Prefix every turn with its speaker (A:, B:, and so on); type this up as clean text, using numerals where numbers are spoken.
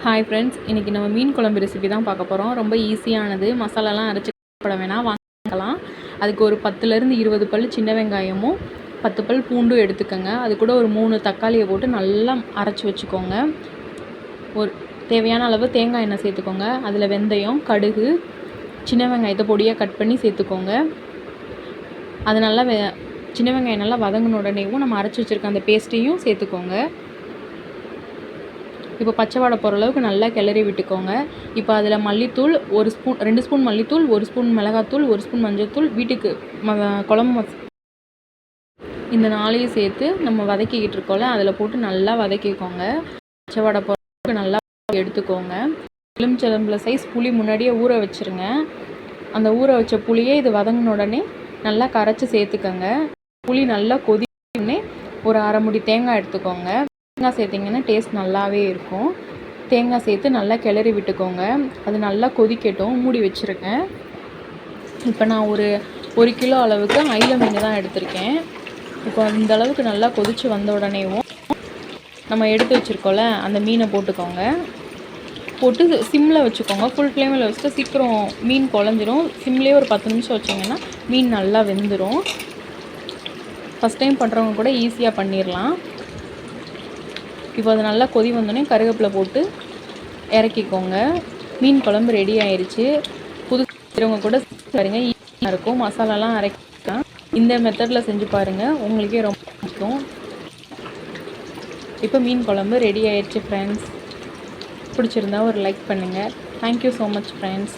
A: Hi friends, இன்றைக்கி நம்ம மீன் குழம்பு ரெசிபி தான் பார்க்க போகிறோம். ரொம்ப ஈஸியானது. மசாலாலாம் அரைச்சி போட வேணாம், வாங்கலாம். அதுக்கு ஒரு 10லேருந்து 20 பல் சின்ன வெங்காயமும் 10 பல் பூண்டும் எடுத்துக்கோங்க. அது கூட ஒரு 3 தக்காளியை போட்டு நல்லா அரைச்சி வச்சுக்கோங்க. ஒரு தேவையான அளவு தேங்காய் எண்ணெய் சேர்த்துக்கோங்க. அதில் வெந்தயம், கடுகு, சின்ன வெங்காயத்தை பொடியாக கட் பண்ணி சேர்த்துக்கோங்க. அது நல்லா சின்ன வெங்காயம் நல்லா வதங்கின உடனேவும் நம்ம அரைச்சி வச்சுருக்க அந்த பேஸ்ட்டையும் சேர்த்துக்கோங்க. இப்போ பச்சை வாடை போகிற அளவுக்கு நல்லா கிளறி விட்டுக்கோங்க. இப்போ அதில் மல்லித்தூள் 1 ஸ்பூன், 2 ஸ்பூன் மல்லித்தூள், 1 ஸ்பூன் மிளகாத்தூள், 1 ஸ்பூன் மஞ்சள்தூள், வீட்டுக்கு குழம்பு இந்த 4ஐயும் சேர்த்து நம்ம வதக்கிக்கிட்டு இருக்கோம்ல, அதில் போட்டு நல்லா வதக்கிக்கோங்க. பச்சை வாடை போகிற அளவுக்கு நல்லா எடுத்துக்கோங்க. எலுமிச்சம்பழ சைஸ் புளி முன்னாடியே ஊற வச்சுருங்க. அந்த ஊற வச்ச புளியை இது வதங்கின உடனே நல்லா கரைச்சி சேர்த்துக்கோங்க. புளி நல்லா கொதிக்கணுன்னே ஒரு அரை முடி தேங்காய் எடுத்துக்கோங்க. தேங்காய் சேர்த்திங்கன்னா டேஸ்ட் நல்லாவே இருக்கும். தேங்காய் சேர்த்து நல்லா கிளறி விட்டுக்கோங்க. அது நல்லா கொதிக்கட்டும், மூடி வச்சுருங்க. இப்போ நான் ஒரு கிலோ அளவுக்கு அயில மீன் தான் எடுத்திருக்கேன். இப்போ இந்த அளவுக்கு நல்லா கொதித்து வந்த உடனேவும் நம்ம எடுத்து வச்சுருக்கோம்ல அந்த மீனை போட்டுக்கோங்க. போட்டு சிம்மில் வச்சுக்கோங்க. ஃபுல் ஃப்ளேமில் வச்சுட்டு சீக்கிரம் மீன் குழஞ்சிரும். சிம்லேயே ஒரு 10 நிமிஷம் வச்சிங்கன்னா மீன் நல்லா வெந்துடும். ஃபஸ்ட் டைம் பண்ணுறவங்க கூட ஈஸியாக பண்ணிடலாம். இப்போ அது நல்லா கொதி வந்தோடனே கருவேப்பிலை போட்டு இறக்கிக்கோங்க. மீன் குழம்பு ரெடி ஆயிடுச்சு. புதுவங்க கூட பாருங்க, ஈஸியாக இருக்கும். மசாலாலாம் அரைக்கலாம். இந்த மெத்தடில் செஞ்சு பாருங்கள், உங்களுக்கே ரொம்ப பிடிக்கும். இப்போ மீன் குழம்பு ரெடி ஆயிடுச்சு ஃப்ரெண்ட்ஸ். பிடிச்சிருந்தா ஒரு லைக் பண்ணுங்கள். Thank you so much friends.